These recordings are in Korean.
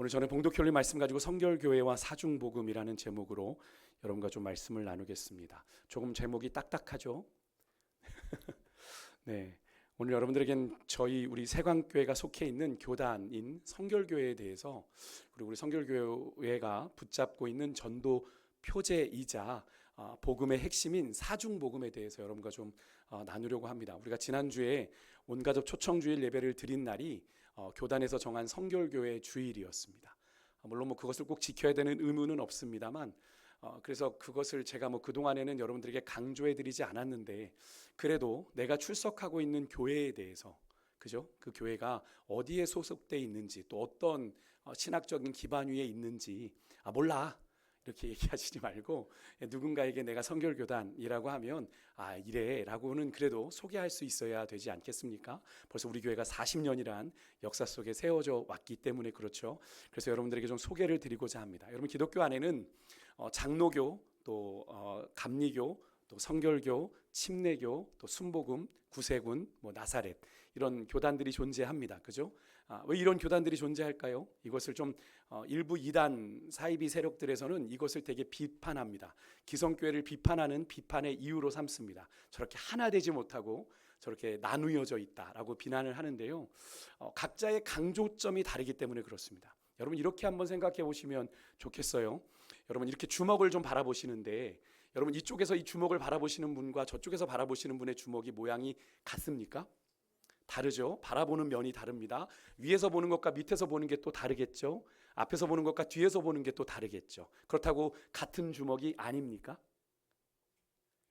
오늘 저는 봉독혈리 말씀 가지고 성결교회와 사중복음이라는 제목으로 여러분과 좀 말씀을 나누겠습니다. 조금 제목이 딱딱하죠? 네, 오늘 여러분들에겐 우리 세광교회가 속해 있는 교단인 성결교회에 대해서, 그리고 우리 성결교회가 붙잡고 있는 전도 표제이자 복음의 핵심인 사중복음에 대해서 여러분과 좀 나누려고 합니다. 우리가 지난주에 온가족 초청주일 예배를 드린 날이 교단에서 정한 성결교회 주일이었습니다. 물론 그것을 꼭 지켜야 되는 의무는 없습니다만, 그래서 그것을 제가 그동안에는 여러분들에게 강조해 드리지 않았는데, 그래도 내가 출석하고 있는 교회에 대해서, 그죠? 그 교회가 어디에 소속되어 있는지, 또 어떤 신학적인 기반 위에 있는지, 몰라, 이렇게 얘기하시지 말고, 누군가에게 내가 성결교단이라고 하면 이래 라고는 그래도 소개할 수 있어야 되지 않겠습니까? 벌써 우리 교회가 40년이란 역사 속에 세워져 왔기 때문에 그렇죠. 그래서 여러분들에게 좀 소개를 드리고자 합니다. 여러분, 기독교 안에는 장로교, 또 감리교, 또 성결교, 침례교, 또 순복음, 구세군, 나사렛, 이런 교단들이 존재합니다. 그죠? 왜 이런 교단들이 존재할까요? 이것을 좀 일부 이단 사이비 세력들에서는 이것을 되게 비판합니다. 기성교회를 비판하는 비판의 이유로 삼습니다. 저렇게 하나 되지 못하고 저렇게 나누어져 있다라고 비난을 하는데요. 각자의 강조점이 다르기 때문에 그렇습니다. 여러분, 이렇게 한번 생각해 보시면 좋겠어요. 여러분, 이렇게 주먹을 좀 바라보시는데, 여러분, 이쪽에서 이 주먹을 바라보시는 분과 저쪽에서 바라보시는 분의 주먹이 모양이 같습니까? 다르죠. 바라보는 면이 다릅니다. 위에서 보는 것과 밑에서 보는 게 또 다르겠죠. 앞에서 보는 것과 뒤에서 보는 게 또 다르겠죠. 그렇다고 같은 주먹이 아닙니까?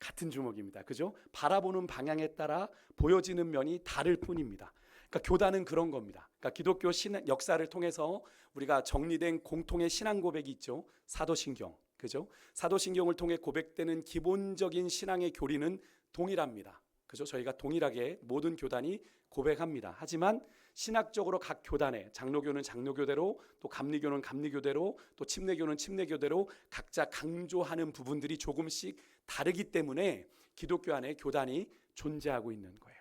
같은 주먹입니다. 그죠? 바라보는 방향에 따라 보여지는 면이 다를 뿐입니다. 그러니까 교단은 그런 겁니다. 그러니까 기독교 역사를 통해서 우리가 정리된 공통의 신앙 고백이 있죠. 사도신경. 그죠? 사도신경을 통해 고백되는 기본적인 신앙의 교리는 동일합니다. 그죠? 저희가 동일하게 모든 교단이 고백합니다. 하지만 신학적으로 각 교단에, 장로교는 장로교대로, 또 감리교는 감리교대로, 또 침례교는 침례교대로 각자 강조하는 부분들이 조금씩 다르기 때문에 기독교 안에 교단이 존재하고 있는 거예요.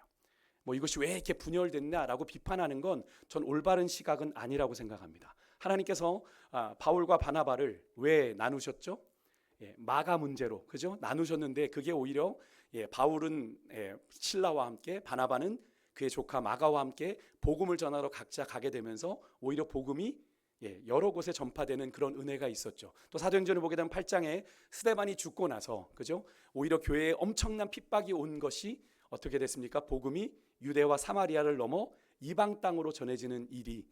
이것이 왜 이렇게 분열됐냐라고 비판하는 건 전 올바른 시각은 아니라고 생각합니다. 하나님께서 바울과 바나바를 왜 나누셨죠? 마가 문제로, 그죠? 나누셨는데 그게 오히려 바울은 실라와 함께, 바나바는 그의 조카 마가와 함께 복음을 전하러 각자 가게 되면서 오히려 복음이 여러 곳에 전파되는 그런 은혜가 있었죠. 또 사도행전을 보게 되면 8장에 스데반이 죽고 나서, 그죠? 오히려 교회에 엄청난 핍박이 온 것이 어떻게 됐습니까? 복음이 유대와 사마리아를 넘어 이방 땅으로 전해지는 일이,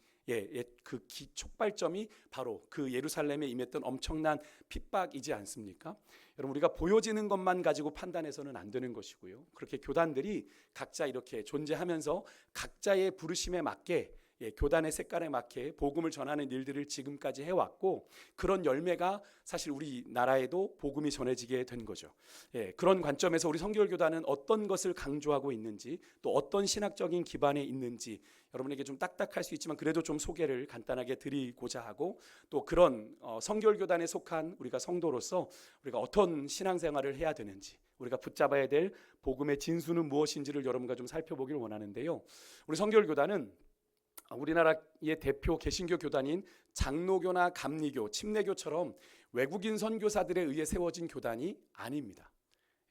그 촉발점이 바로 그 예루살렘에 임했던 엄청난 핍박이지 않습니까? 여러분, 우리가 보여지는 것만 가지고 판단해서는 안 되는 것이고요. 그렇게 교단들이 각자 이렇게 존재하면서 각자의 부르심에 맞게, 교단의 색깔에 맞게 복음을 전하는 일들을 지금까지 해왔고, 그런 열매가 사실 우리나라에도 복음이 전해지게 된 거죠. 그런 관점에서 우리 성결교단은 어떤 것을 강조하고 있는지, 또 어떤 신학적인 기반에 있는지 여러분에게 좀 딱딱할 수 있지만 그래도 좀 소개를 간단하게 드리고자 하고, 또 그런 성결교단에 속한 우리가 성도로서 우리가 어떤 신앙생활을 해야 되는지, 우리가 붙잡아야 될 복음의 진수는 무엇인지를 여러분과 좀 살펴보길 원하는데요. 우리 성결교단은 우리나라의 대표 개신교 교단인 장로교나 감리교, 침례교처럼 외국인 선교사들에 의해 세워진 교단이 아닙니다.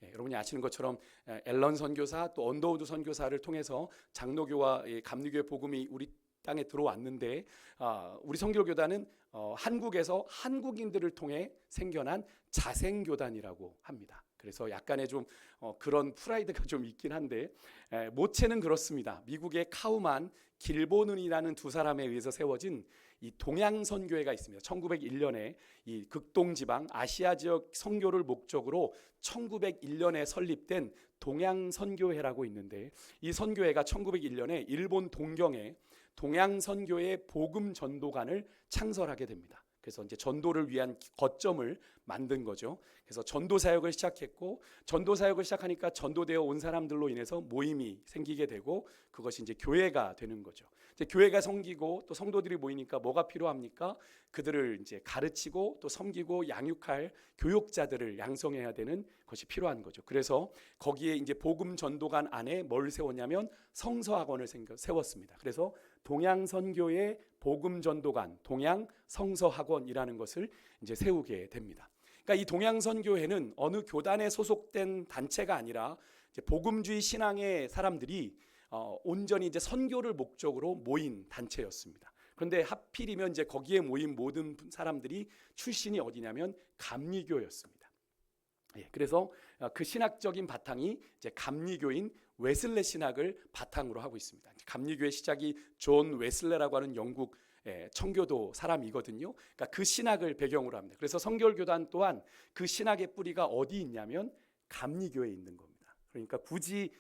여러분이 아시는 것처럼 앨런 선교사, 또 언더우드 선교사를 통해서 장로교와 감리교의 복음이 우리 땅에 들어왔는데, 우리 성결교단은 한국에서 한국인들을 통해 생겨난 자생교단이라고 합니다. 그래서 약간의 좀 그런 프라이드가 좀 있긴 한데, 모체는 그렇습니다. 미국의 카우만, 길보는이라는 두 사람에 의해서 세워진 이 동양선교회가 있습니다. 1901년에 이 극동지방 아시아 지역 선교를 목적으로 1901년에 설립된 동양선교회라고 있는데, 이 선교회가 1901년에 일본 동경에 동양선교회 복음전도관을 창설하게 됩니다. 그래서 이제 전도를 위한 거점을 만든 거죠. 그래서 전도 사역을 시작했고, 전도 사역을 시작하니까 전도되어 온 사람들로 인해서 모임이 생기게 되고, 그것이 이제 교회가 되는 거죠. 이제 교회가 생기고 또 성도들이 모이니까 뭐가 필요합니까? 그들을 이제 가르치고 또 섬기고 양육할 교육자들을 양성해야 되는 것이 필요한 거죠. 그래서 거기에 이제 복음 전도관 안에 뭘 세웠냐면 성서학원을 세웠습니다. 그래서 동양선교회 복음전도관 동양 성서학원이라는 것을 이제 세우게 됩니다. 그러니까 이 동양선교회는 어느 교단에 소속된 단체가 아니라 이제 복음주의 신앙의 사람들이 온전히 이제 선교를 목적으로 모인 단체였습니다. 그런데 하필이면 이제 거기에 모인 모든 사람들이 출신이 어디냐면 감리교였습니다. 그래서 그 신학적인 바탕이 이제 감리교인 웨슬레 신학을 바탕으로 하고 있습니다. 감리교의 시작이 존 웨슬레라고 하는 영국 청교도 사람이거든요. 그러니까 그 신학을 배경으로 합니다. 그래서 성결교단 또한 그 신학의 뿌리가 어디 있냐면 감리교에 있는 겁니다. 그러니까 굳이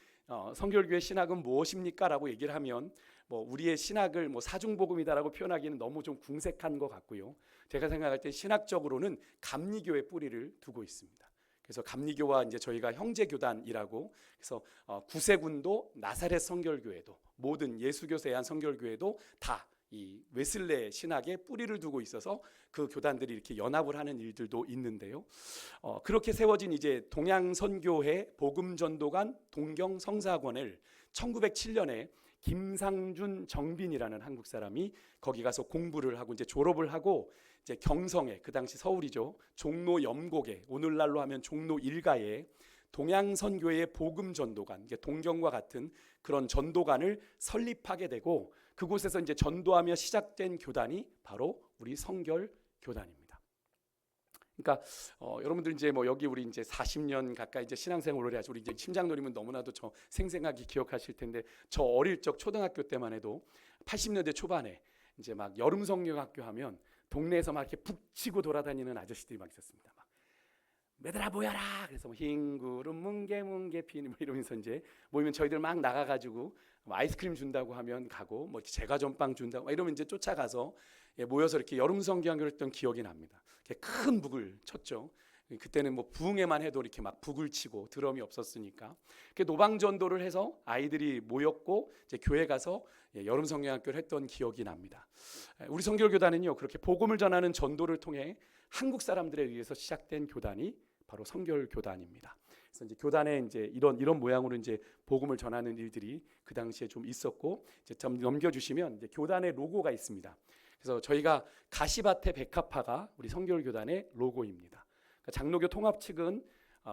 성결교의 신학은 무엇입니까라고 얘기를 하면 뭐 우리의 신학을 뭐 사중복음이다라고 표현하기는 너무 좀 궁색한 것 같고요. 제가 생각할 때 신학적으로는 감리교의 뿌리를 두고 있습니다. 그래서 감리교와 이제 저희가 형제교단이라고, 그래서 구세군도 나사렛 성결교회도 모든 예수교 세한 성결교회도 다 이 웨슬레 신학에 뿌리를 두고 있어서 그 교단들이 이렇게 연합을 하는 일들도 있는데요. 그렇게 세워진 이제 동양선교회 복음전도관 동경성사학원을 1907년에 김상준 정빈이라는 한국 사람이 거기 가서 공부를 하고 이제 졸업을 하고 이제 경성에, 그 당시 서울이죠, 종로 염곡에, 오늘날로 하면 종로 일가에 동양선교회 복음전도관, 동경과 같은 그런 전도관을 설립하게 되고 그곳에서 이제 전도하며 시작된 교단이 바로 우리 성결교단입니다. 그러니까 여러분들 이제 뭐 여기 우리 이제 40년 가까이 이제 신앙생활을 오래 하시고 우리 이제 심장노림은 너무나도 저 생생하게 기억하실 텐데, 저 어릴 적 초등학교 때만 해도 80년대 초반에 이제 막 여름 성경학교 하면 동네에서 막 이렇게 북치고 돌아다니는 아저씨들이 막 있었습니다. 막 매들아 모여라. 그래서 뭐 흰 구름 뭉게 피는 뭐 이러면서 이제 모이면 저희들 막 나가가지고 뭐 아이스크림 준다고 하면 가고 뭐 제과점빵 준다고 이러면 이제 쫓아가서 모여서 이렇게 여름 성경학교를 했던 기억이 납니다. 큰 북을 쳤죠. 그때는 뭐 부흥회만 해도 이렇게 막 북을 치고 드럼이 없었으니까 노방 전도를 해서 아이들이 모였고 이제 교회 가서 여름 성경학교를 했던 기억이 납니다. 우리 성결교단은요, 그렇게 복음을 전하는 전도를 통해 한국 사람들에 의해서 시작된 교단이 바로 성결교단입니다. 그래서 이제 교단에 이제 이런 모양으로 이제 복음을 전하는 일들이 그 당시에 좀 있었고, 이제 좀 넘겨주시면 이제 교단의 로고가 있습니다. 그래서 저희가 가시밭의 백합화가 우리 성결교단의 로고입니다. 그러니까 장로교 통합 측은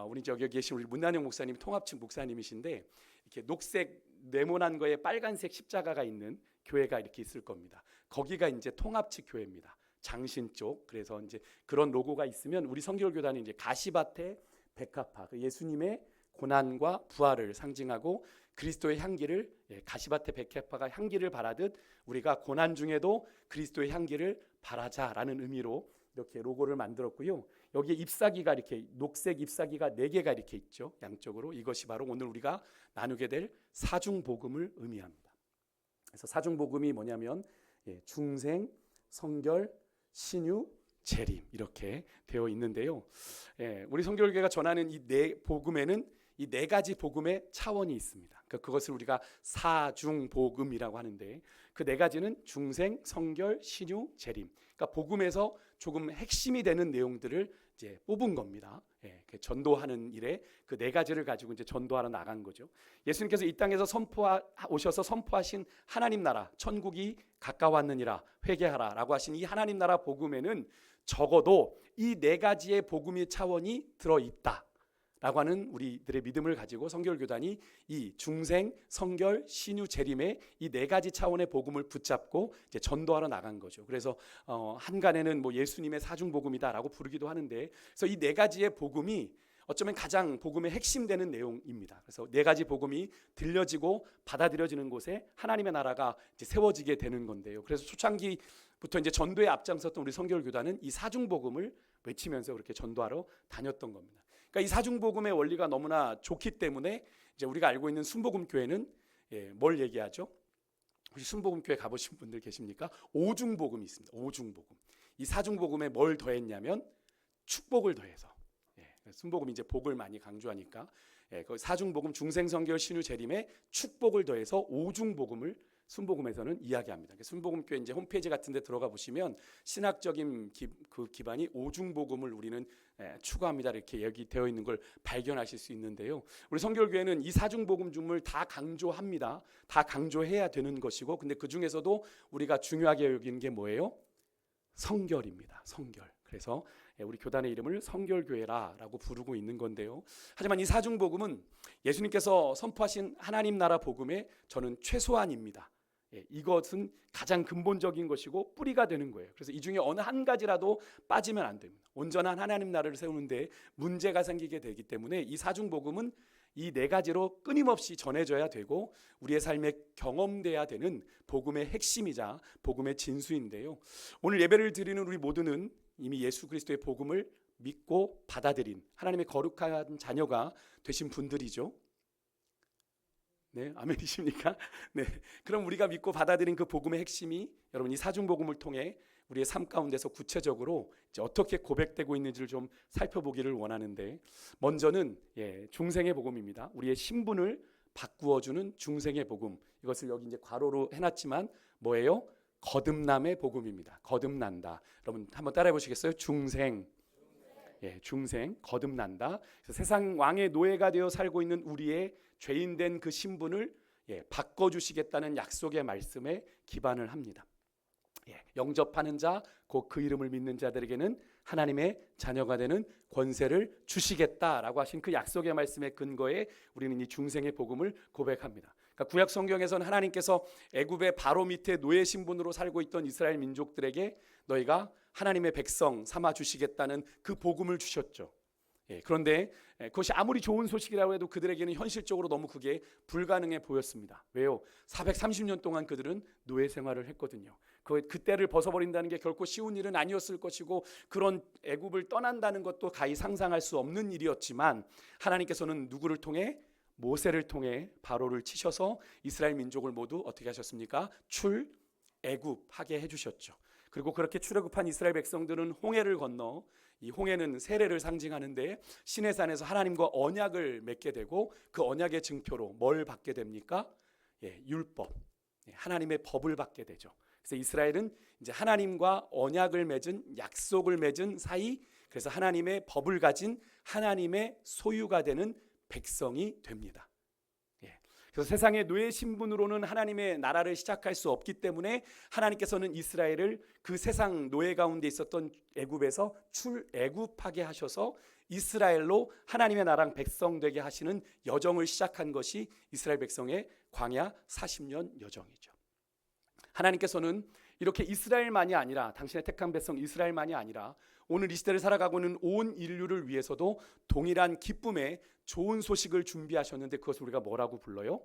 우리 저기 계신 우리 문난영 목사님 통합 측 목사님이신데, 이렇게 녹색 네모난 거에 빨간색 십자가가 있는 교회가 이렇게 있을 겁니다. 거기가 이제 통합 측 교회입니다. 장신 쪽. 그래서 이제 그런 로고가 있으면 우리 성결교단은 이제 가시밭의 백합화, 예수님의 고난과 부활을 상징하고 그리스도의 향기를, 가시밭의 백합화가 향기를 바라듯 우리가 고난 중에도 그리스도의 향기를 바라자라는 의미로 이렇게 로고를 만들었고요. 여기에 잎사귀가 이렇게 녹색 잎사귀가 4개가 이렇게 있죠. 양쪽으로. 이것이 바로 오늘 우리가 나누게 될 사중복음을 의미합니다. 그래서 사중복음이 뭐냐면 중생, 성결, 신유, 재림 이렇게 되어 있는데요. 우리 성결교회가 전하는 이 4복음에는 이 4가지 복음의 차원이 있습니다. 그것을 우리가 사중복음이라고 하는데, 그 4가지는 중생, 성결, 신유, 재림. 그러니까 복음에서 조금 핵심이 되는 내용들을 이제 뽑은 겁니다. 전도하는 일에 그 4가지를 가지고 이제 전도하러 나간 거죠. 예수님께서 이 땅에서 오셔서 선포하신 하나님 나라, 천국이 가까웠느니라, 회개하라라고 하신 이 하나님 나라 복음에는 적어도 이 4가지의 복음의 차원이 들어있다 라고 하는 우리들의 믿음을 가지고 성결교단이 이 중생, 성결, 신유, 재림의 이 4가지 차원의 복음을 붙잡고 이제 전도하러 나간 거죠. 그래서 한간에는 뭐 예수님의 사중복음이다라고 부르기도 하는데, 그래서 이 4가지의 복음이 어쩌면 가장 복음의 핵심되는 내용입니다. 그래서 4가지 복음이 들려지고 받아들여지는 곳에 하나님의 나라가 이제 세워지게 되는 건데요. 그래서 초창기부터 이제 전도에 앞장섰던 우리 성결교단은 이 사중복음을 외치면서 그렇게 전도하러 다녔던 겁니다. 그러니까 이 사중복음의 원리가 너무나 좋기 때문에 이제 우리가 알고 있는 순복음교회는 뭘 얘기하죠? 혹시 순복음교회 가보신 분들 계십니까? 오중복음이 있습니다. 오중복음. 이 사중복음에 뭘 더했냐면 축복을 더해서. 순복음이 이제 복을 많이 강조하니까 그 사중복음 중생성결 신유 재림에 축복을 더해서 오중복음을 순복음에서는 이야기합니다. 순복음교회 이제 홈페이지 같은 데 들어가 보시면 신학적인 그 기반이 오중복음을 우리는 추구합니다. 이렇게 여기 되어 있는 걸 발견하실 수 있는데요. 우리 성결교회는 이 사중복음을 다 강조합니다. 다 강조해야 되는 것이고, 근데 그 중에서도 우리가 중요하게 여기는 게 뭐예요? 성결입니다. 성결. 그래서 우리 교단의 이름을 성결교회라고 부르고 있는 건데요. 하지만 이 사중복음은 예수님께서 선포하신 하나님 나라 복음의 저는 최소한입니다. 이것은 가장 근본적인 것이고 뿌리가 되는 거예요. 그래서 이 중에 어느 한 가지라도 빠지면 안 됩니다. 온전한 하나님 나라를 세우는데 문제가 생기게 되기 때문에 이 사중복음은 이 네 가지로 끊임없이 전해져야 되고 우리의 삶에 경험돼야 되는 복음의 핵심이자 복음의 진수인데요. 오늘 예배를 드리는 우리 모두는 이미 예수 그리스도의 복음을 믿고 받아들인 하나님의 거룩한 자녀가 되신 분들이죠. 네, 아멘이십니까? 네, 그럼 우리가 믿고 받아들인 그 복음의 핵심이 여러분 이 사중복음을 통해 우리의 삶 가운데서 구체적으로 이제 어떻게 고백되고 있는지를 좀 살펴보기를 원하는데, 먼저는 중생의 복음입니다. 우리의 신분을 바꾸어주는 중생의 복음. 이것을 여기 이제 괄호로 해놨지만 뭐예요? 거듭남의 복음입니다. 거듭난다. 여러분 한번 따라해 보시겠어요? 중생. 중생, 거듭난다. 그래서 세상 왕의 노예가 되어 살고 있는 우리의 죄인된 그 신분을 바꿔주시겠다는 약속의 말씀에 기반을 합니다. 영접하는 자, 곧 그 이름을 믿는 자들에게는 하나님의 자녀가 되는 권세를 주시겠다라고 하신 그 약속의 말씀에 근거해 우리는 이 중생의 복음을 고백합니다. 그러니까 구약 성경에서는 하나님께서 애굽의 바로 밑에 노예 신분으로 살고 있던 이스라엘 민족들에게 너희가 하나님의 백성 삼아 주시겠다는 그 복음을 주셨죠. 그런데 그것이 아무리 좋은 소식이라고 해도 그들에게는 현실적으로 너무 그게 불가능해 보였습니다. 왜요? 430년 동안 그들은 노예 생활을 했거든요. 그때를 벗어버린다는 게 결코 쉬운 일은 아니었을 것이고, 그런 애굽을 떠난다는 것도 가히 상상할 수 없는 일이었지만 하나님께서는 누구를 통해? 모세를 통해 바로를 치셔서 이스라엘 민족을 모두 어떻게 하셨습니까? 출애굽하게 해주셨죠. 그리고 그렇게 출애굽한 이스라엘 백성들은 홍해를 건너, 이 홍해는 세례를 상징하는데 시내산에서 하나님과 언약을 맺게 되고, 그 언약의 증표로 뭘 받게 됩니까? 율법, 하나님의 법을 받게 되죠. 그래서 이스라엘은 이제 하나님과 언약을 맺은, 약속을 맺은 사이, 그래서 하나님의 법을 가진 하나님의 소유가 되는 백성이 됩니다. 그래서 세상의 노예 신분으로는 하나님의 나라를 시작할 수 없기 때문에 하나님께서는 이스라엘을 그 세상 노예 가운데 있었던 애굽에서 출애굽하게 하셔서 이스라엘로 하나님의 나라랑 백성 되게 하시는 여정을 시작한 것이 이스라엘 백성의 광야 40년 여정이죠. 하나님께서는 이렇게 이스라엘만이 아니라, 당신의 택한 백성 이스라엘만이 아니라 오늘 이 시대를 살아가고 있는 온 인류를 위해서도 동일한 기쁨의 좋은 소식을 준비하셨는데, 그것을 우리가 뭐라고 불러요?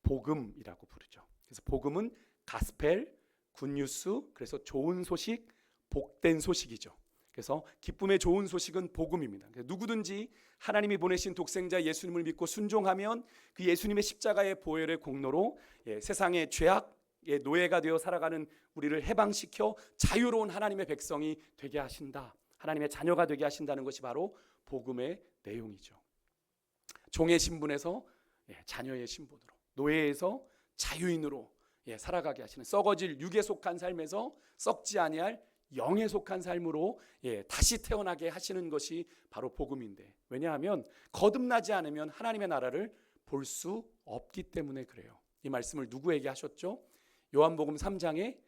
복음이라고 부르죠. 그래서 복음은 가스펠, 굿뉴스, 그래서 좋은 소식, 복된 소식이죠. 그래서 기쁨의 좋은 소식은 복음입니다. 누구든지 하나님이 보내신 독생자 예수님을 믿고 순종하면 그 예수님의 십자가의 보혈의 공로로 세상의 죄악의 노예가 되어 살아가는 우리를 해방시켜 자유로운 하나님의 백성이 되게 하신다, 하나님의 자녀가 되게 하신다는 것이 바로 복음의 내용이죠. 종의 신분에서 자녀의 신분으로, 노예에서 자유인으로 살아가게 하시는, 썩어질 육에 속한 삶에서 썩지 아니할 영에 속한 삶으로 다시 태어나게 하시는 것이 바로 복음인데, 왜냐하면 거듭나지 않으면 하나님의 나라를 볼 수 없기 때문에 그래요. 이 말씀을 누구에게 하셨죠? 요한복음 3장에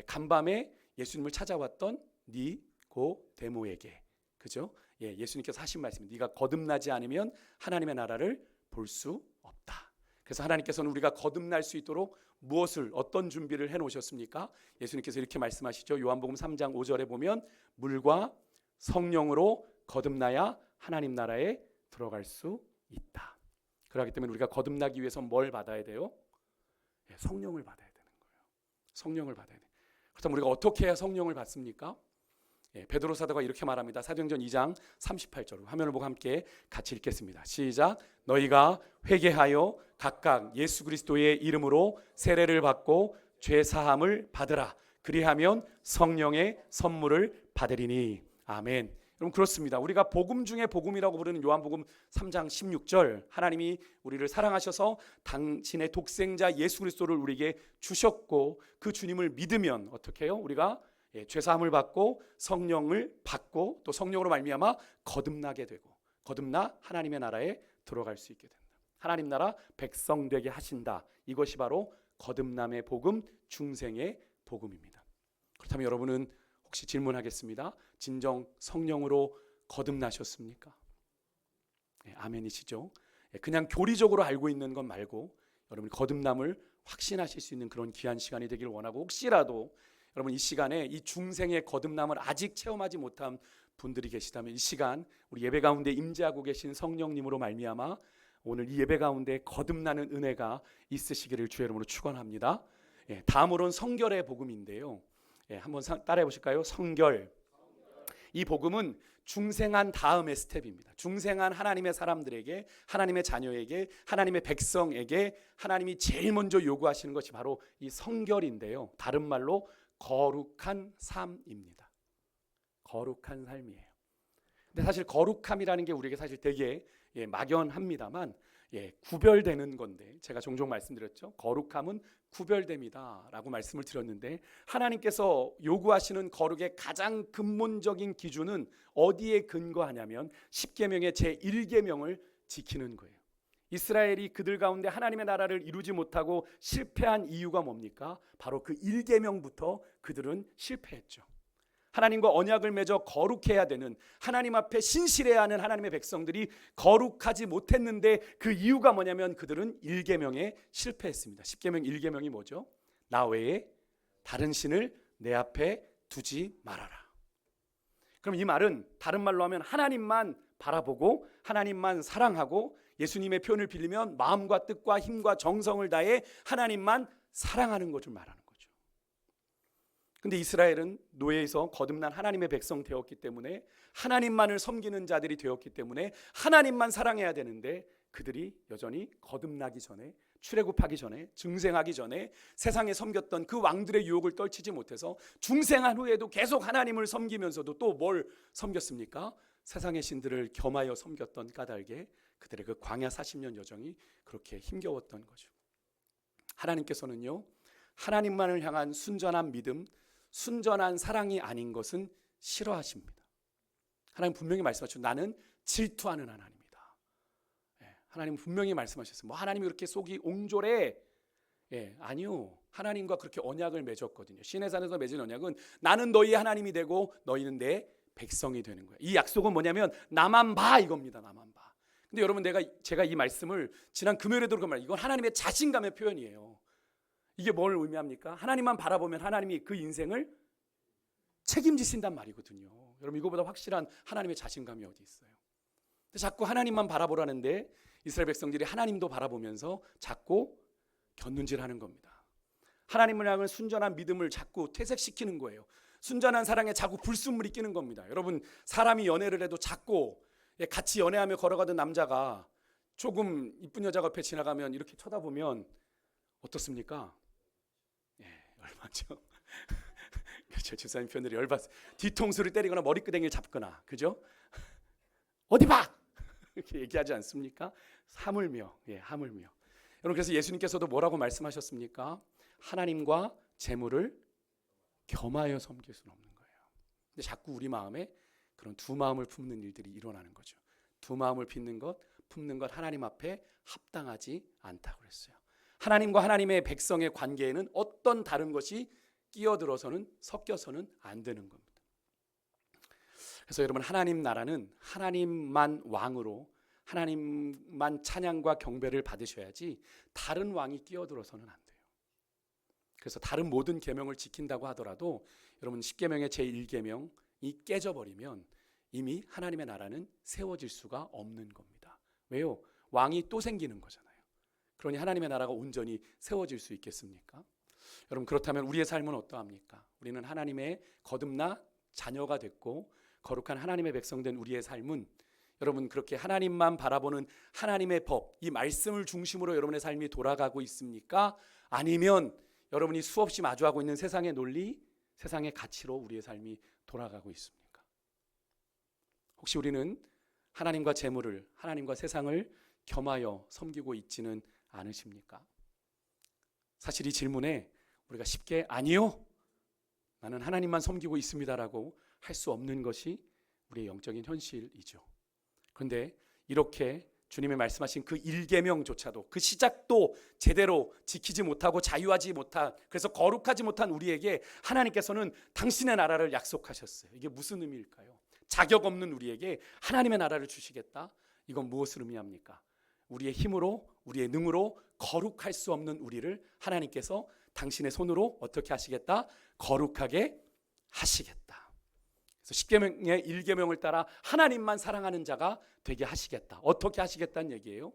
간밤에 예수님을 찾아왔던 니고데모에게, 그죠? 예수님께서 하신 말씀입니다. 네가 거듭나지 않으면 하나님의 나라를 볼 수 없다. 그래서 하나님께서는 우리가 거듭날 수 있도록 무엇을, 어떤 준비를 해놓으셨습니까? 예수님께서 이렇게 말씀하시죠. 요한복음 3장 5절에 보면 물과 성령으로 거듭나야 하나님 나라에 들어갈 수 있다. 그렇기 때문에 우리가 거듭나기 위해서 뭘 받아야 돼요? 성령을 받아야 되는 거예요. 성령을 받아야 돼요. 그렇다면 우리가 어떻게 해야 성령을 받습니까? 베드로 사도가 이렇게 말합니다. 사도행전 2장 38절, 화면을 보고 함께 같이 읽겠습니다. 시작. 너희가 회개하여 각각 예수 그리스도의 이름으로 세례를 받고 죄 사함을 받으라. 그리하면 성령의 선물을 받으리니. 아멘. 여러분 그렇습니다. 우리가 복음 중에 복음이라고 부르는 요한복음 3장 16절, 하나님이 우리를 사랑하셔서 당신의 독생자 예수 그리스도를 우리에게 주셨고 그 주님을 믿으면 어떻게 해요? 우리가 죄사함을 받고 성령을 받고 또 성령으로 말미암아 거듭나게 되고 거듭나 하나님의 나라에 들어갈 수 있게 된다. 하나님 나라 백성 되게 하신다. 이것이 바로 거듭남의 복음, 중생의 복음입니다. 그렇다면 여러분은 혹시 질문하겠습니다. 진정 성령으로 거듭나셨습니까? 아멘이시죠? 그냥 교리적으로 알고 있는 것 말고 여러분이 거듭남을 확신하실 수 있는 그런 귀한 시간이 되길 원하고, 혹시라도 여러분 이 시간에 이 중생의 거듭남을 아직 체험하지 못한 분들이 계시다면 이 시간 우리 예배 가운데 임재하고 계신 성령님으로 말미암아 오늘 이 예배 가운데 거듭나는 은혜가 있으시기를 주의 이름으로 축원합니다. 다음으로는 성결의 복음인데요. 한번 따라해 보실까요? 성결. 이 복음은 중생한 다음의 스텝입니다. 중생한 하나님의 사람들에게, 하나님의 자녀에게, 하나님의 백성에게 하나님이 제일 먼저 요구하시는 것이 바로 이 성결인데요. 다른 말로 거룩한 삶입니다. 거룩한 삶이에요. 근데 사실 거룩함이라는 게 우리에게 사실 되게 막연합니다만 구별되는 건데, 제가 종종 말씀드렸죠. 거룩함은 구별됨이다 라고 말씀을 드렸는데, 하나님께서 요구하시는 거룩의 가장 근본적인 기준은 어디에 근거하냐면 10계명의 제1계명을 지키는 거예요. 이스라엘이 그들 가운데 하나님의 나라를 이루지 못하고 실패한 이유가 뭡니까? 바로 그 1계명부터 그들은 실패했죠. 하나님과 언약을 맺어 거룩해야 되는, 하나님 앞에 신실해야 하는 하나님의 백성들이 거룩하지 못했는데 그 이유가 뭐냐면 그들은 1계명에 실패했습니다. 10계명 1계명이 뭐죠? 나 외에 다른 신을 내 앞에 두지 말아라. 그럼 이 말은 다른 말로 하면 하나님만 바라보고 하나님만 사랑하고, 예수님의 표현을 빌리면 마음과 뜻과 힘과 정성을 다해 하나님만 사랑하는 것을 말하는 거죠. 근데 이스라엘은 노예에서 거듭난 하나님의 백성 되었기 때문에, 하나님만을 섬기는 자들이 되었기 때문에 하나님만 사랑해야 되는데, 그들이 여전히 거듭나기 전에, 출애굽하기 전에, 증생하기 전에 세상에 섬겼던 그 왕들의 유혹을 떨치지 못해서 중생한 후에도 계속 하나님을 섬기면서도 또 뭘 섬겼습니까? 세상의 신들을 겸하여 섬겼던 까닭에 그들의 그 광야 40년 여정이 그렇게 힘겨웠던 거죠. 하나님께서는요, 하나님만을 향한 순전한 믿음, 순전한 사랑이 아닌 것은 싫어하십니다. 하나님 분명히 말씀하셨죠. 나는 질투하는 하나님이다. 하나님 분명히 말씀하셨어요. 뭐 하나님이 그렇게 속이 옹졸해? 아니요. 하나님과 그렇게 언약을 맺었거든요. 시내산에서 맺은 언약은 나는 너희 하나님이 되고 너희는 내 백성이 되는 거예요. 이 약속은 뭐냐면 나만 봐 이겁니다. 나만 봐. 근데 여러분, 제가 이 말씀을 지난 금요일에도 그런 말, 이건 하나님의 자신감의 표현이에요. 이게 뭘 의미합니까? 하나님만 바라보면 하나님이 그 인생을 책임지신단 말이거든요. 여러분, 이거보다 확실한 하나님의 자신감이 어디 있어요? 근데 자꾸 하나님만 바라보라는데 이스라엘 백성들이 하나님도 바라보면서 자꾸 곁눈질하는 겁니다. 하나님을 향한 순전한 믿음을 자꾸 퇴색시키는 거예요. 순전한 사랑에 자꾸 불순물이 끼는 겁니다. 여러분, 사람이 연애를 해도 자꾸 같이 연애하며 걸어가던 남자가 조금 이쁜 여자가 옆에 지나가면 이렇게 쳐다보면 어떻습니까? 열받죠. 그렇죠. 집사님 표현들이 열받. 뒤통수를 때리거나 머리끄댕이를 잡거나, 그죠? 어디 봐! 이렇게 얘기하지 않습니까? 하물며, 하물며. 여러분, 그래서 예수님께서도 뭐라고 말씀하셨습니까? 하나님과 재물을 겸하여 섬길 수는 없는 거예요. 근데 자꾸 우리 마음에 그런 두 마음을 품는 일들이 일어나는 거죠. 두 마음을 품는 것 하나님 앞에 합당하지 않다고 그랬어요. 하나님과 하나님의 백성의 관계에는 어떤 다른 것이 끼어들어서는, 섞여서는 안 되는 겁니다. 그래서 여러분, 하나님 나라는 하나님만 왕으로, 하나님만 찬양과 경배를 받으셔야지 다른 왕이 끼어들어서는 안 돼요. 그래서 다른 모든 계명을 지킨다고 하더라도 여러분, 10계명의 제1계명이 깨져버리면 이미 하나님의 나라는 세워질 수가 없는 겁니다. 왜요? 왕이 또 생기는 거잖아요. 그러니 하나님의 나라가 온전히 세워질 수 있겠습니까? 여러분, 그렇다면 우리의 삶은 어떠합니까? 우리는 하나님의 거듭나 자녀가 됐고 거룩한 하나님의 백성 된 우리의 삶은, 여러분, 그렇게 하나님만 바라보는 하나님의 법, 이 말씀을 중심으로 여러분의 삶이 돌아가고 있습니까? 아니면 여러분이 수없이 마주하고 있는 세상의 논리, 세상의 가치로 우리의 삶이 돌아가고 있습니까? 혹시 우리는 하나님과 재물을, 하나님과 세상을 겸하여 섬기고 있지는 않으십니까? 사실 이 질문에 우리가 쉽게 아니요, 나는 하나님만 섬기고 있습니다라고 할 수 없는 것이 우리의 영적인 현실이죠. 그런데 이렇게 주님의 말씀하신 그 1계명조차도, 그 시작도 제대로 지키지 못하고 자유하지 못한, 그래서 거룩하지 못한 우리에게 하나님께서는 당신의 나라를 약속하셨어요. 이게 무슨 의미일까요? 자격 없는 우리에게 하나님의 나라를 주시겠다? 이건 무엇을 의미합니까? 우리의 힘으로, 우리의 능으로 거룩할 수 없는 우리를 하나님께서 당신의 손으로 어떻게 하시겠다? 거룩하게 하시겠다. 그래서 10계명의 1계명을 따라 하나님만 사랑하는 자가 되게 하시겠다. 어떻게 하시겠다는 얘기예요?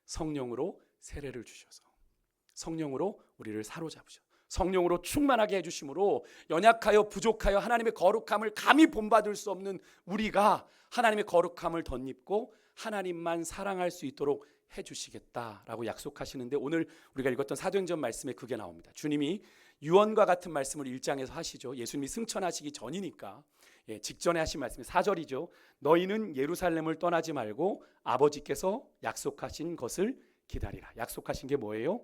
성령으로 세례를 주셔서, 성령으로 우리를 사로잡으셔, 성령으로 충만하게 해주심으로 연약하여 부족하여 하나님의 거룩함을 감히 본받을 수 없는 우리가 하나님의 거룩함을 덧입고 하나님만 사랑할 수 있도록 해주시겠다라고 약속하시는데, 오늘 우리가 읽었던 사도행전 말씀에 그게 나옵니다. 주님이 유언과 같은 말씀을 1장에서 하시죠. 예수님이 승천하시기 전이니까 직전에 하신 말씀이 4절이죠. 너희는 예루살렘을 떠나지 말고 아버지께서 약속하신 것을 기다리라. 약속하신 게 뭐예요?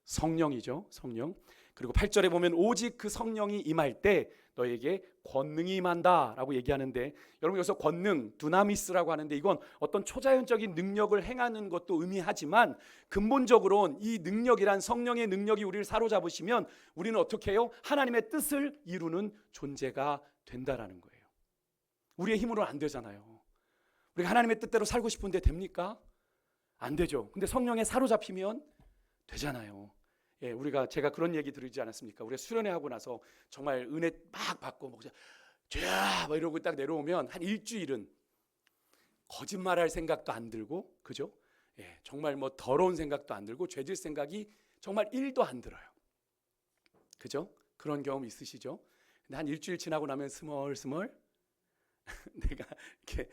성령이죠. 성령. 그리고 8절에 보면 오직 그 성령이 임할 때 너에게 권능이 임한다 라고 얘기하는데, 여러분 여기서 권능, 두나미스라고 하는데 이건 어떤 초자연적인 능력을 행하는 것도 의미하지만 근본적으로는 이 능력이란, 성령의 능력이 우리를 사로잡으시면 우리는 어떻게 해요? 하나님의 뜻을 이루는 존재가 된다라는 거예요. 우리의 힘으로는 안 되잖아요. 우리가 하나님의 뜻대로 살고 싶은데 됩니까? 안 되죠. 근데 성령에 사로잡히면 되잖아요. 제가 그런 얘기 들으지 않았습니까? 우리가 수련회 하고 나서 정말 은혜 막 받고 뭐 죄야 막 이러고 딱 내려오면 한 일주일은 거짓말할 생각도 안 들고, 그죠? 정말 뭐 더러운 생각도 안 들고 죄질 생각이 정말 1도 안 들어요. 그죠? 그런 경험 있으시죠? 근데 한 일주일 지나고 나면 스멀스멀 내가 이렇게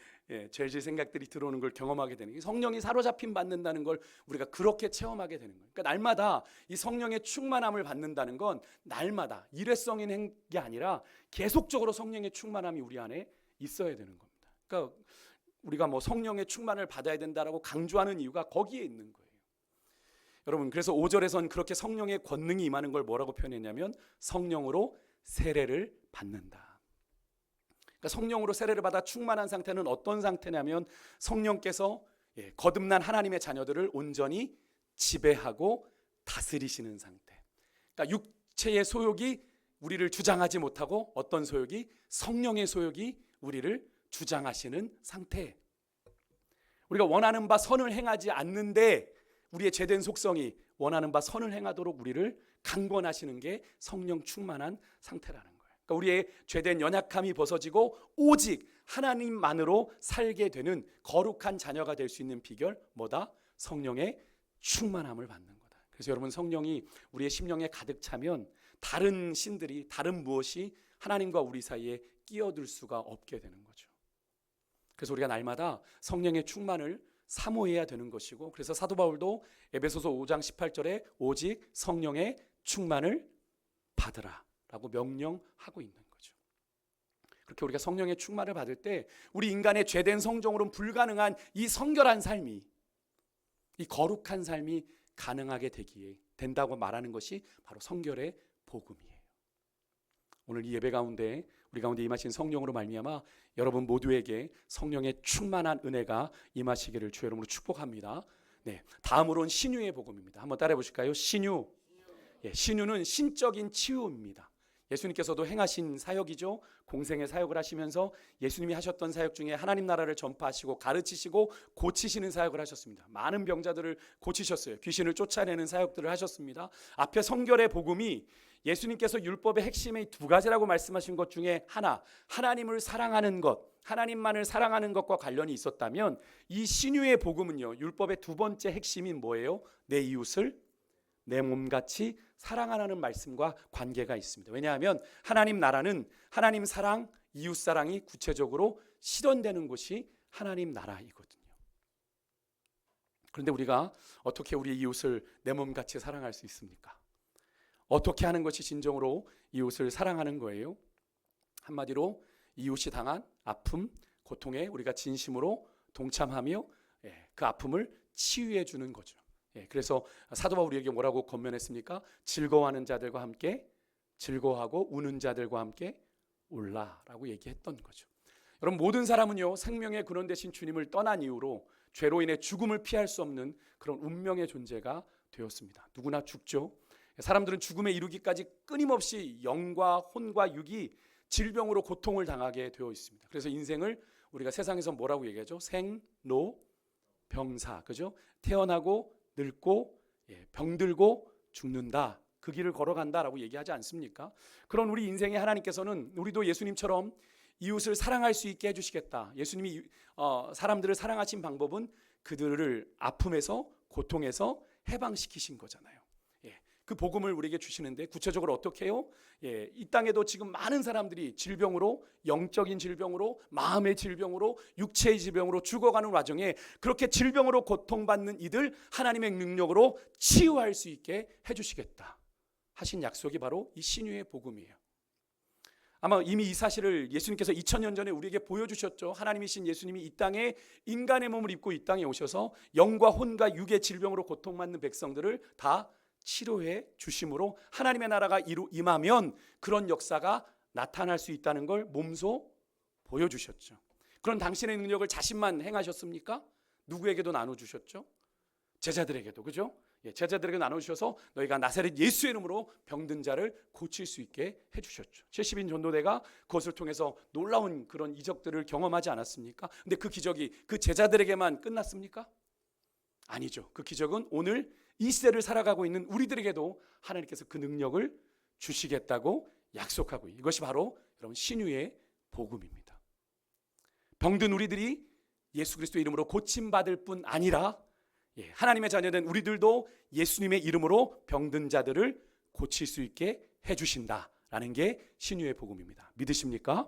죄질 생각들이 들어오는 걸 경험하게 되는, 성령이 사로잡힘 받는다는 걸 우리가 그렇게 체험하게 되는 거예요. 그러니까 날마다 이 성령의 충만함을 받는다는 건 날마다 일회성인 게 아니라 계속적으로 성령의 충만함이 우리 안에 있어야 되는 겁니다. 그러니까 우리가 뭐 성령의 충만을 받아야 된다라고 강조하는 이유가 거기에 있는 거예요. 여러분, 그래서 5절에선 그렇게 성령의 권능이 임하는 걸 뭐라고 표현했냐면 성령으로 세례를 받는다. 그러니까 성령으로 세례를 받아 충만한 상태는 어떤 상태냐면 성령께서 거듭난 하나님의 자녀들을 온전히 지배하고 다스리시는 상태. 그러니까 육체의 소욕이 우리를 주장하지 못하고 어떤 소욕이? 성령의 소욕이 우리를 주장하시는 상태. 우리가 원하는 바 선을 행하지 않는데 우리의 죄된 속성이 원하는 바 선을 행하도록 우리를 강권하시는 게 성령 충만한 상태라는 거예요. 그러니까 우리의 죄된 연약함이 벗어지고 오직 하나님만으로 살게 되는 거룩한 자녀가 될 수 있는 비결 뭐다? 성령의 충만함을 받는 거다. 그래서 여러분, 성령이 우리의 심령에 가득 차면 다른 신들이, 다른 무엇이 하나님과 우리 사이에 끼어들 수가 없게 되는 거죠. 그래서 우리가 날마다 성령의 충만을 사모해야 되는 것이고, 그래서 사도 바울도 에베소서 5장 18절에 오직 성령의 충만을 받으라 라고 명령하고 있는 거죠. 그렇게 우리가 성령의 충만을 받을 때 우리 인간의 죄된 성정으로는 불가능한 이 성결한 삶이, 이 거룩한 삶이 가능하게 되기에 된다고 말하는 것이 바로 성결의 복음이에요. 오늘 이 예배 가운데 우리 가운데 임하신 성령으로 말미암아 여러분 모두에게 성령의 충만한 은혜가 임하시기를 주의 이름으로 축복합니다. 다음으로는 신유의 복음입니다. 한번 따라해 보실까요? 신유. 신유는 신적인 치유입니다. 예수님께서도 행하신 사역이죠. 공생의 사역을 하시면서 예수님이 하셨던 사역 중에 하나님 나라를 전파하시고 가르치시고 고치시는 사역을 하셨습니다. 많은 병자들을 고치셨어요. 귀신을 쫓아내는 사역들을 하셨습니다. 앞에 성결의 복음이 예수님께서 율법의 핵심의 두 가지라고 말씀하신 것 중에 하나, 하나님을 사랑하는 것, 하나님만을 사랑하는 것과 관련이 있었다면 이 신유의 복음은요, 율법의 두 번째 핵심인 뭐예요? 내 이웃을 내 몸같이 사랑하라는 말씀과 관계가 있습니다. 왜냐하면 하나님 나라는 하나님 사랑, 이웃 사랑이 구체적으로 실현되는 곳이 하나님 나라이거든요. 그런데 우리가 어떻게 우리 이웃을 내 몸같이 사랑할 수 있습니까? 어떻게 하는 것이 진정으로 이웃을 사랑하는 거예요? 한마디로 이웃이 당한 아픔, 고통에 우리가 진심으로 동참하며 그 아픔을 치유해 주는 거죠. 그래서 사도 바울이 우리에게 뭐라고 권면했습니까? 즐거워하는 자들과 함께 즐거워하고 우는 자들과 함께 울라라고 얘기했던 거죠. 여러분, 모든 사람은요, 생명의 근원 되신 주님을 떠난 이후로 죄로 인해 죽음을 피할 수 없는 그런 운명의 존재가 되었습니다. 누구나 죽죠. 사람들은 죽음에 이르기까지 끊임없이 영과 혼과 육이 질병으로 고통을 당하게 되어 있습니다. 그래서 인생을 우리가 세상에서 뭐라고 얘기하죠? 생로 병사, 그죠? 태어나고 늙고 병들고 죽는다. 그 길을 걸어간다라고 얘기하지 않습니까? 그런 우리 인생에 하나님께서는 우리도 예수님처럼 이웃을 사랑할 수 있게 해주시겠다. 예수님이 사람들을 사랑하신 방법은 그들을 아픔에서 고통에서 해방시키신 거잖아요. 그 복음을 우리에게 주시는데 구체적으로 어떻게 해요? 이 땅에도 지금 많은 사람들이 질병으로, 영적인 질병으로, 마음의 질병으로, 육체의 질병으로 죽어가는 와중에 그렇게 질병으로 고통받는 이들 하나님의 능력으로 치유할 수 있게 해주시겠다 하신 약속이 바로 이 신유의 복음이에요. 아마 이미 이 사실을 예수님께서 2000년 전에 우리에게 보여주셨죠. 하나님이신 예수님이 이 땅에 인간의 몸을 입고 이 땅에 오셔서 영과 혼과 육의 질병으로 고통받는 백성들을 다 치료해 주심으로 하나님의 나라가 임하면 그런 역사가 나타날 수 있다는 걸 몸소 보여주셨죠. 그런 당신의 능력을 자신만 행하셨습니까? 누구에게도 나눠주셨죠? 제자들에게도, 그죠? 제자들에게 나눠주셔서 너희가 나사렛 예수의 이름으로 병든 자를 고칠 수 있게 해주셨죠. 70인 전도대가 그것을 통해서 놀라운 그런 이적들을 경험하지 않았습니까? 근데 그 기적이 그 제자들에게만 끝났습니까? 아니죠. 그 기적은 오늘 이 시대를 살아가고 있는 우리들에게도 하나님께서 그 능력을 주시겠다고 약속하고, 이것이 바로 여러분 신유의 복음입니다. 병든 우리들이 예수 그리스도의 이름으로 고침받을 뿐 아니라 하나님의 자녀된 우리들도 예수님의 이름으로 병든 자들을 고칠 수 있게 해주신다라는 게 신유의 복음입니다. 믿으십니까?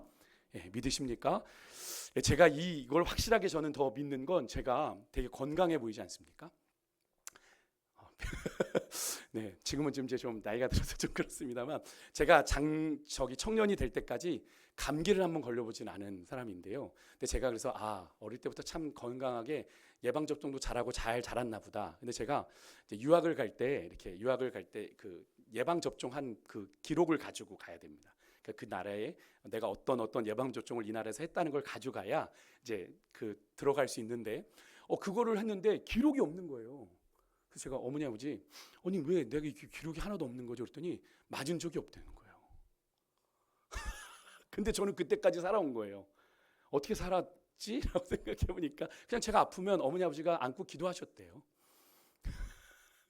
믿으십니까? 제가 이걸 확실하게 저는 더 믿는 건 제가 되게 건강해 보이지 않습니까? 네, 지금은 좀 나이가 들어서 좀 그렇습니다만 제가 청년이 될 때까지 감기를 한번 걸려보진 않은 사람인데요. 근데 제가 그래서 어릴 때부터 참 건강하게 예방 접종도 잘하고 잘 자랐나 보다. 근데 제가 이제 유학을 갈 때 그 예방 접종한 그 기록을 가지고 가야 됩니다. 그 나라에 내가 어떤 예방 접종을 이 나라에서 했다는 걸 가져가야 이제 그 들어갈 수 있는데 그거를 했는데 기록이 없는 거예요. 그래서 제가 어머니 아버지, 아니 왜 내가 기록이 하나도 없는 거죠? 그랬더니 맞은 적이 없다는 거예요. 근데 저는 그때까지 살아온 거예요. 어떻게 살았지? 라고 생각해 보니까 그냥 제가 아프면 어머니 아버지가 안고 기도하셨대요.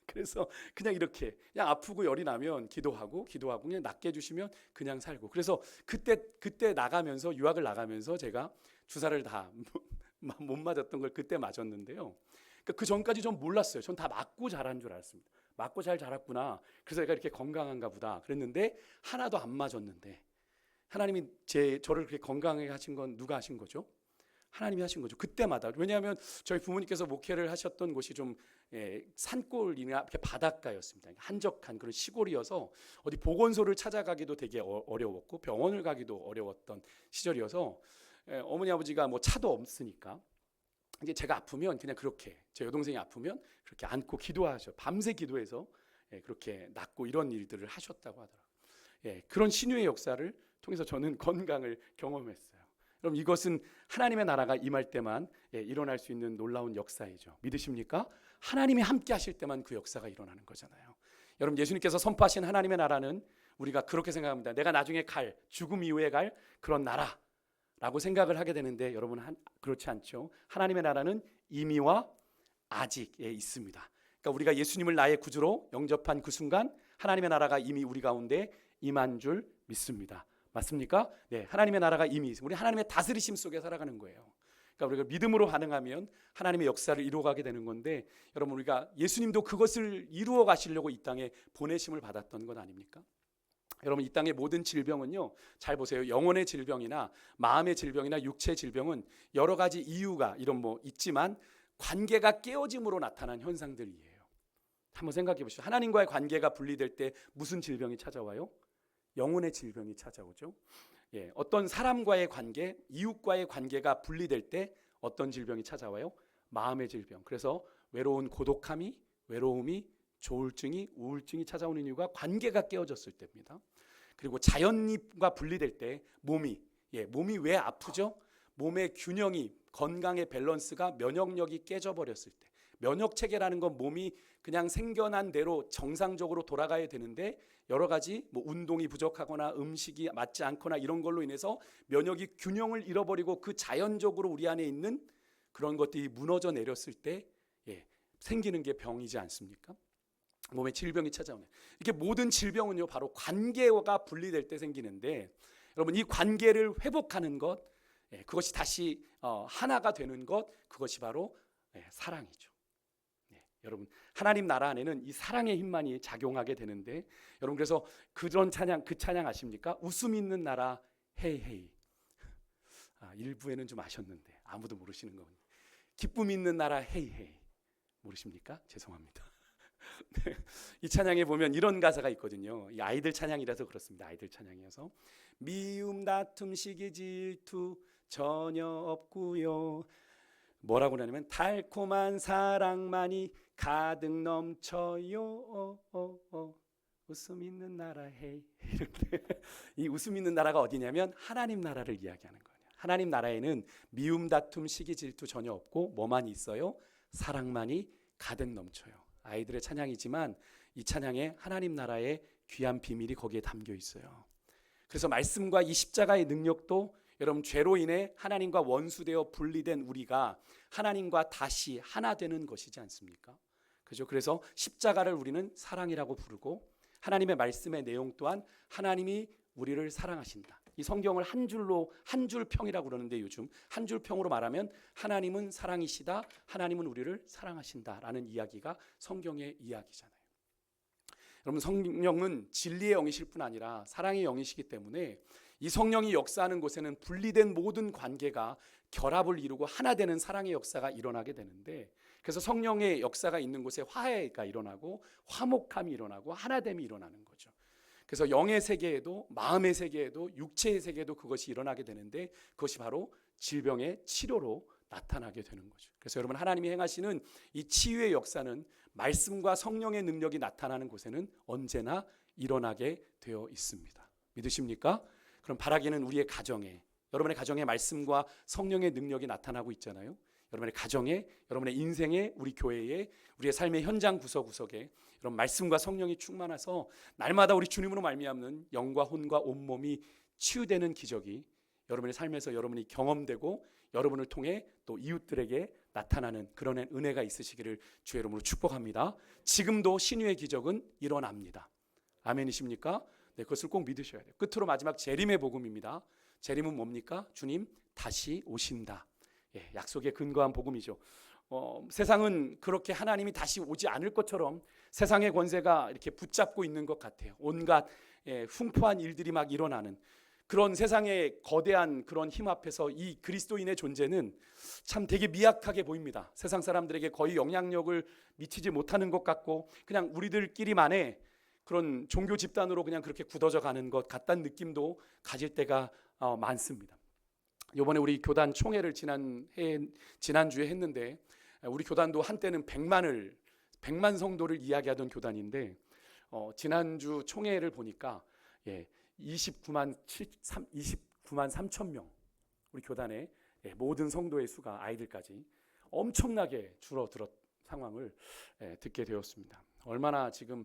그래서 그냥 이렇게 그냥 아프고 열이 나면 기도하고 그냥 낫게 해주시면 그냥 살고. 그래서 그때 나가면서 유학을 나가면서 제가 주사를 다 못 맞았던 걸 그때 맞았는데요. 그 전까지 전 몰랐어요. 전 다 맞고 자란 줄 알았습니다. 맞고 잘 자랐구나. 그래서 제가 이렇게 건강한가 보다 그랬는데 하나도 안 맞았는데 하나님이 저를 그렇게 건강하게 하신 건 누가 하신 거죠? 하나님이 하신 거죠. 그때마다. 왜냐하면 저희 부모님께서 목회를 하셨던 곳이 좀 산골이나 이렇게 바닷가였습니다. 한적한 그런 시골이어서 어디 보건소를 찾아가기도 되게 어려웠고 병원을 가기도 어려웠던 시절이어서 어머니 아버지가 뭐 차도 없으니까 이제 제가 아프면 그냥 그렇게 제 여동생이 아프면 그렇게 안고 기도하셔. 밤새 기도해서 그렇게 낫고 이런 일들을 하셨다고 하더라고요. 그런 신유의 역사를 통해서 저는 건강을 경험했어요. 그럼 이것은 하나님의 나라가 임할 때만 일어날 수 있는 놀라운 역사이죠. 믿으십니까? 하나님이 함께 하실 때만 그 역사가 일어나는 거잖아요. 여러분, 예수님께서 선포하신 하나님의 나라는 우리가 그렇게 생각합니다. 내가 나중에 죽음 이후에 갈 그런 나라라고 생각을 하게 되는데 여러분 그렇지 않죠. 하나님의 나라는 이미와 아직에 있습니다. 그러니까 우리가 예수님을 나의 구주로 영접한 그 순간 하나님의 나라가 이미 우리 가운데 임한 줄 믿습니다. 맞습니까? 네, 하나님의 나라가 이미 우리 하나님의 다스리심 속에 살아가는 거예요. 그러니까 우리가 믿음으로 반응하면 하나님의 역사를 이루어가게 되는 건데 여러분 우리가 예수님도 그것을 이루어 가시려고 이 땅에 보내심을 받았던 것 아닙니까? 여러분 이 땅의 모든 질병은요, 잘 보세요. 영혼의 질병이나 마음의 질병이나 육체의 질병은 여러 가지 이유가 있지만 관계가 깨어짐으로 나타난 현상들이에요. 한번 생각해 보시죠. 하나님과의 관계가 분리될 때 무슨 질병이 찾아와요? 영혼의 질병이 찾아오죠. 어떤 사람과의 관계, 이웃과의 관계가 분리될 때 어떤 질병이 찾아와요? 마음의 질병. 그래서 외로움이, 조울증이, 우울증이 찾아오는 이유가 관계가 깨어졌을 때입니다. 그리고 자연과 분리될 때 몸이 왜 아프죠? 몸의 균형이, 건강의 밸런스가, 면역력이 깨져버렸을 때, 면역 체계라는 건 몸이 그냥 생겨난 대로 정상적으로 돌아가야 되는데 여러 가지 운동이 부족하거나 음식이 맞지 않거나 이런 걸로 인해서 면역이 균형을 잃어버리고 그 자연적으로 우리 안에 있는 그런 것들이 무너져 내렸을 때 생기는 게 병이지 않습니까? 몸에 질병이 찾아오는. 이렇게 모든 질병은요 바로 관계가 분리될 때 생기는데, 여러분 이 관계를 회복하는 것, 그것이 다시 하나가 되는 것, 그것이 바로 사랑이죠. 여러분 하나님 나라 안에는 이 사랑의 힘만이 작용하게 되는데, 여러분 그래서 그런 찬양, 그 찬양 아십니까? 웃음 있는 나라 헤이 헤이. 일부에는 좀 아셨는데 아무도 모르시는 거군요. 기쁨 있는 나라 헤이 헤이. 모르십니까? 죄송합니다. 이 찬양에 보면 이런 가사가 있거든요. 이 아이들 찬양이라서 그렇습니다. 아이들 찬양이어서 미움, 다툼, 시기, 질투 전혀 없고요. 뭐라고 하냐면 달콤한 사랑만이 가득 넘쳐요. 웃음 있는 나라 헤이. 이렇게 이 웃음 있는 나라가 어디냐면 하나님 나라를 이야기하는 거예요. 하나님 나라에는 미움, 다툼, 시기, 질투 전혀 없고 뭐만 있어요? 사랑만이 가득 넘쳐요. 아이들의 찬양이지만 이 찬양에 하나님 나라의 귀한 비밀이 거기에 담겨 있어요. 그래서 말씀과 이 십자가의 능력도 여러분 죄로 인해 하나님과 원수되어 분리된 우리가 하나님과 다시 하나 되는 것이지 않습니까? 그죠? 그래서 십자가를 우리는 사랑이라고 부르고, 하나님의 말씀의 내용 또한 하나님이 우리를 사랑하신다. 이 성경을 한 줄로, 한 줄 평이라고 그러는데 요즘 한 줄 평으로 말하면 하나님은 사랑이시다, 하나님은 우리를 사랑하신다라는 이야기가 성경의 이야기잖아요. 여러분 성령은 진리의 영이실 뿐 아니라 사랑의 영이시기 때문에 이 성령이 역사하는 곳에는 분리된 모든 관계가 결합을 이루고 하나 되는 사랑의 역사가 일어나게 되는데, 그래서 성령의 역사가 있는 곳에 화해가 일어나고 화목함이 일어나고 하나됨이 일어나는 거죠. 그래서 영의 세계에도 마음의 세계에도 육체의 세계에도 그것이 일어나게 되는데, 그것이 바로 질병의 치료로 나타나게 되는 거죠. 그래서 여러분 하나님이 행하시는 이 치유의 역사는 말씀과 성령의 능력이 나타나는 곳에는 언제나 일어나게 되어 있습니다. 믿으십니까? 그럼 바라기는 우리의 가정에, 여러분의 가정에 말씀과 성령의 능력이 나타나고 있잖아요. 여러분의 가정에, 여러분의 인생에, 우리 교회에, 우리의 삶의 현장 구석구석에 여러분 말씀과 성령이 충만해서 날마다 우리 주님으로 말미암는 영과 혼과 온몸이 치유되는 기적이 여러분의 삶에서 여러분이 경험되고 여러분을 통해 또 이웃들에게 나타나는 그런 은혜가 있으시기를 주의 이름으로 축복합니다. 지금도 신유의 기적은 일어납니다. 아멘이십니까? 네, 그것을 꼭 믿으셔야 돼요. 끝으로 마지막 재림의 복음입니다. 재림은 뭡니까? 주님 다시 오신다. 약속에 근거한 복음이죠. 세상은 그렇게 하나님이 다시 오지 않을 것처럼 세상의 권세가 이렇게 붙잡고 있는 것 같아요. 온갖 흉포한 일들이 막 일어나는 그런 세상의 거대한 그런 힘 앞에서 이 그리스도인의 존재는 참 되게 미약하게 보입니다. 세상 사람들에게 거의 영향력을 미치지 못하는 것 같고 그냥 우리들끼리만의 그런 종교 집단으로 그냥 그렇게 굳어져 가는 것 같다는 느낌도 가질 때가 많습니다. 이번에 우리 교단 총회를 지난주에 했는데, 우리 교단도 한때는 100만 성도를 이야기하던 교단인데 지난주 총회를 보니까 29만 3천 명, 우리 교단의 모든 성도의 수가 아이들까지 엄청나게 줄어들었 상황을 듣게 되었습니다. 얼마나 지금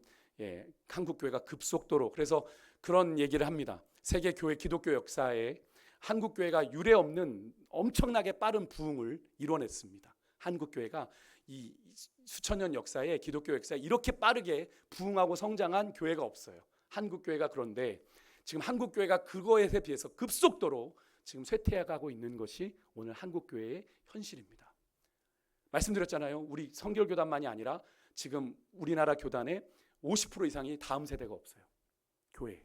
한국 교회가 급속도로, 그래서 그런 얘기를 합니다. 세계 교회 기독교 역사에 한국 교회가 유례 없는 엄청나게 빠른 부흥을 이뤄냈습니다. 한국 교회가 이 수천 년 역사에, 기독교 역사에 이렇게 빠르게 부흥하고 성장한 교회가 없어요. 한국 교회가. 그런데 지금 한국 교회가 그거에 비해서 급속도로 지금 쇠퇴해가고 있는 것이 오늘 한국 교회의 현실입니다. 말씀드렸잖아요. 우리 성결교단만이 아니라 지금 우리나라 교단의 50% 이상이 다음 세대가 없어요. 교회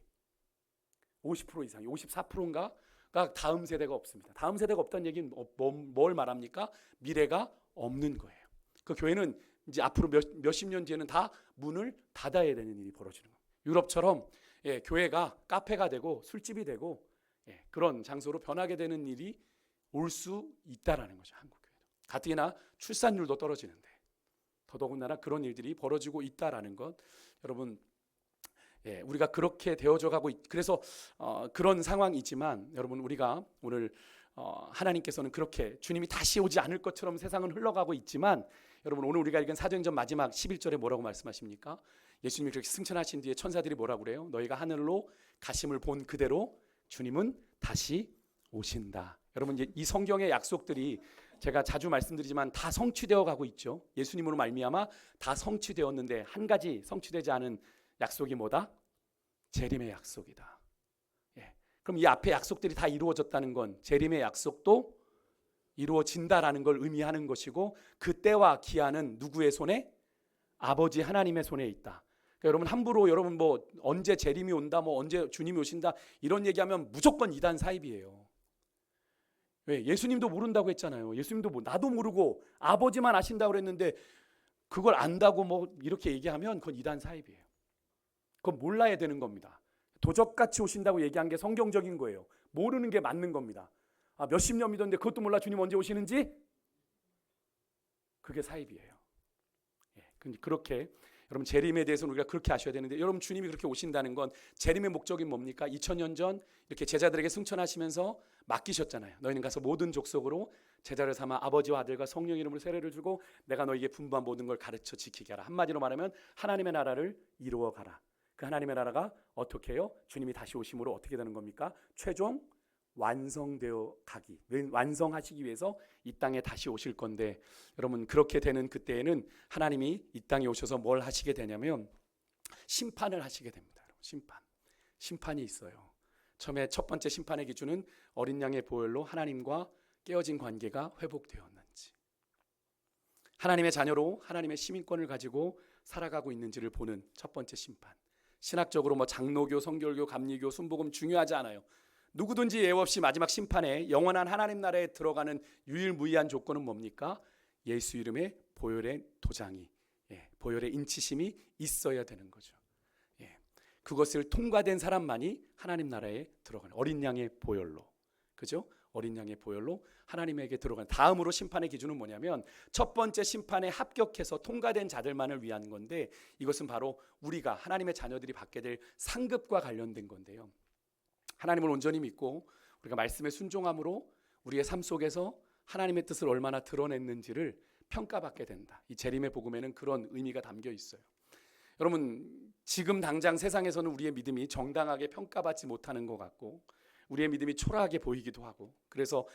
50% 이상이, 54%인가가 다음 세대가 없습니다. 다음 세대가 없다는 얘기는 뭘 말합니까? 미래가 없는 거예요. 그 교회는 이제 앞으로 몇십 년 뒤에는 다 문을 닫아야 되는 일이 벌어지는 거예요. 유럽처럼 교회가 카페가 되고 술집이 되고 그런 장소로 변하게 되는 일이 올 수 있다라는 거죠. 한국교회도. 가뜩이나 출산율도 떨어지는데 더더군다나 그런 일들이 벌어지고 있다라는 것, 여러분, 우리가 그렇게 되어져 가고 그래서 그런 상황이지만 여러분, 우리가 오늘 하나님께서는 그렇게 주님이 다시 오지 않을 것처럼 세상은 흘러가고 있지만, 여러분, 오늘 우리가 읽은 사도행전 마지막 11절에 뭐라고 말씀하십니까? 예수님이 그렇게 승천하신 뒤에 천사들이 뭐라고 그래요? 너희가 하늘로 가심을 본 그대로 주님은 다시 오신다. 여러분, 이 성경의 약속들이 제가 자주 말씀드리지만 다 성취되어 가고 있죠. 예수님으로 말미암아 다 성취되었는데 한 가지 성취되지 않은 약속이 뭐다? 재림의 약속이다. 그럼 이 앞에 약속들이 다 이루어졌다는 건 재림의 약속도 이루어진다라는 걸 의미하는 것이고, 그 때와 기한은 누구의 손에? 아버지 하나님의 손에 있다. 그러니까 여러분, 함부로 여러분 뭐 언제 재림이 온다, 뭐 언제 주님이 오신다 이런 얘기하면 무조건 이단 사입이에요. 왜? 예수님도 모른다고 했잖아요. 예수님도 나도 모르고 아버지만 아신다고 그랬는데 그걸 안다고 뭐 이렇게 얘기하면 그건 이단 사입이에요. 그건 몰라야 되는 겁니다. 도적같이 오신다고 얘기한 게 성경적인 거예요. 모르는 게 맞는 겁니다. 몇십 년 믿었는데 그것도 몰라 주님 언제 오시는지? 그게 사입이에요. 그렇게 여러분, 재림에 대해서는 우리가 그렇게 아셔야 되는데, 여러분, 주님이 그렇게 오신다는 건 재림의 목적이 뭡니까? 2000년 전 이렇게 제자들에게 승천하시면서 맡기셨잖아요. 너희는 가서 모든 족속으로 제자를 삼아 아버지와 아들과 성령 이름으로 세례를 주고 내가 너희에게 분부한 모든 걸 가르쳐 지키게 하라. 한마디로 말하면 하나님의 나라를 이루어 가라. 그 하나님의 나라가 어떻게 해요? 주님이 다시 오심으로 어떻게 되는 겁니까? 최종 완성되어 가기, 완성하시기 위해서 이 땅에 다시 오실 건데, 여러분, 그렇게 되는 그때에는 하나님이 이 땅에 오셔서 뭘 하시게 되냐면 심판을 하시게 됩니다. 심판이 있어요. 처음에 첫 번째 심판의 기준은 어린 양의 보혈로 하나님과 깨어진 관계가 회복되었는지, 하나님의 자녀로 하나님의 시민권을 가지고 살아가고 있는지를 보는 첫 번째 심판. 신학적으로 뭐 장로교, 성결교, 감리교, 순복음 중요하지 않아요. 누구든지 예외 없이 마지막 심판에 영원한 하나님 나라에 들어가는 유일무이한 조건은 뭡니까? 예수 이름의 보혈의 도장이, 보혈의 인치심이 있어야 되는 거죠. 그것을 통과된 사람만이 하나님 나라에 들어가는, 어린 양의 보혈로, 그죠? 어린 양의 보혈로 하나님에게 들어가는. 다음으로 심판의 기준은 뭐냐면 첫 번째 심판에 합격해서 통과된 자들만을 위한 건데, 이것은 바로 우리가 하나님의 자녀들이 받게 될 상급과 관련된 건데요. 하나님을 온전히 믿고 우리가 말씀에 순종함으로 우리의 삶 속에서 하나님의 뜻을 얼마나 드러냈는지를 평가받게 된다. 이 재림의 복음에는 그런 의미가 담겨 있어요. 여러분, 지금 당장 세상에서는 우리의 믿음이 정당하게 평가받지 못하는 것 같고 우리의 믿음이 초라하게 보이기도 하고, 그래서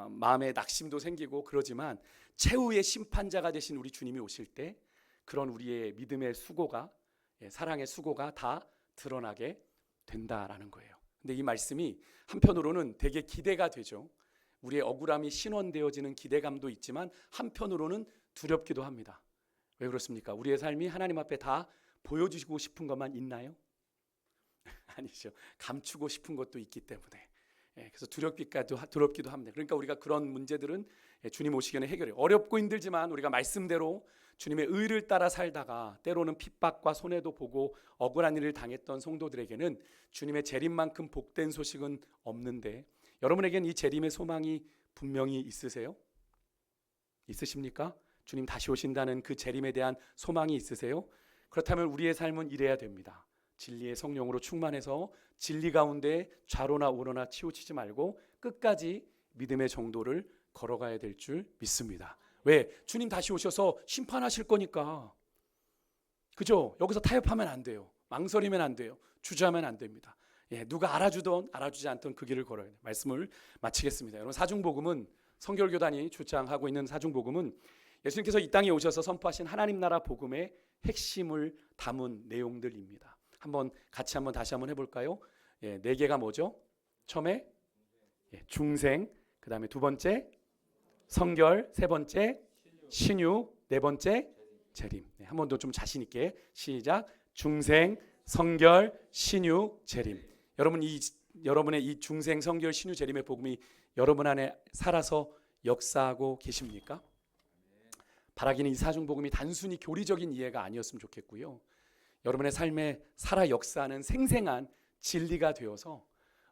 마음에 낙심도 생기고 그러지만 최후의 심판자가 되신 우리 주님이 오실 때 그런 우리의 믿음의 수고가, 사랑의 수고가 다 드러나게 된다라는 거예요. 근데 이 말씀이 한편으로는 되게 기대가 되죠. 우리의 억울함이 신원되어지는 기대감도 있지만 한편으로는 두렵기도 합니다. 왜 그렇습니까? 우리의 삶이 하나님 앞에 다 보여주시고 싶은 것만 있나요? 아니죠. 감추고 싶은 것도 있기 때문에. 그래서 두렵기도 합니다. 그러니까 우리가 그런 문제들은 주님 오시기 전에 해결해요. 어렵고 힘들지만 우리가 말씀대로 주님의 의를 따라 살다가 때로는 핍박과 손해도 보고 억울한 일을 당했던 성도들에게는 주님의 재림만큼 복된 소식은 없는데, 여러분에게는 이 재림의 소망이 분명히 있으세요? 있으십니까? 주님 다시 오신다는 그 재림에 대한 소망이 있으세요? 그렇다면 우리의 삶은 이래야 됩니다. 진리의 성령으로 충만해서 진리 가운데 좌로나 우로나 치우치지 말고 끝까지 믿음의 정도를 걸어가야 될 줄 믿습니다. 왜? 주님 다시 오셔서 심판하실 거니까. 그죠? 여기서 타협하면 안 돼요. 망설이면 안 돼요. 주저하면 안 됩니다. 누가 알아주든 알아주지 않든 그 길을 걸어야 돼요. 말씀을 마치겠습니다. 여러분, 사중복음은, 성결교단이 주장하고 있는 사중복음은 예수님께서 이 땅에 오셔서 선포하신 하나님 나라 복음의 핵심을 담은 내용들입니다. 다시 한번 해볼까요? 4개가 뭐죠? 처음에 중생, 그 다음에 두 번째 성결, 세 번째 신유, 네 번째 재림. 한 번 더 좀 자신 있게 시작. 중생, 성결, 신유, 재림. 여러분의 이 중생, 성결, 신유, 재림의 복음이 여러분 안에 살아서 역사하고 계십니까? 바라기는 이 사중복음이 단순히 교리적인 이해가 아니었으면 좋겠고요. 여러분의 삶에 살아 역사하는 생생한 진리가 되어서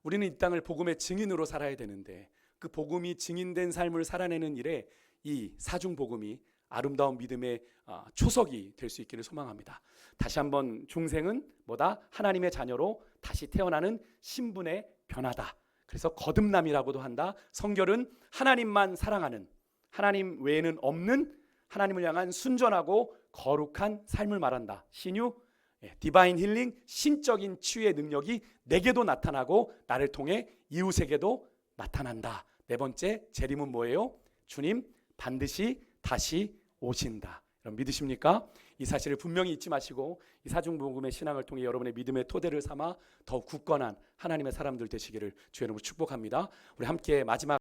우리는 이 땅을 복음의 증인으로 살아야 되는데 그 복음이 증인된 삶을 살아내는 일에 이 사중복음이 아름다운 믿음의 초석이 될 수 있기를 소망합니다. 다시 한번 중생은 뭐다? 하나님의 자녀로 다시 태어나는 신분의 변화다. 그래서 거듭남이라고도 한다. 성결은 하나님만 사랑하는, 하나님 외에는 없는 하나님을 향한 순전하고 거룩한 삶을 말한다. 신유, 디바인 힐링, 신적인 치유의 능력이 내게도 나타나고 나를 통해 이웃에게도 나타난다. 네 번째, 재림은 뭐예요? 주님 반드시 다시 오신다. 여러분 믿으십니까? 이 사실을 분명히 잊지 마시고 이 사중복음의 신앙을 통해 여러분의 믿음의 토대를 삼아 더욱 굳건한 하나님의 사람들 되시기를 주의 이름으로 축복합니다. 우리 함께 마지막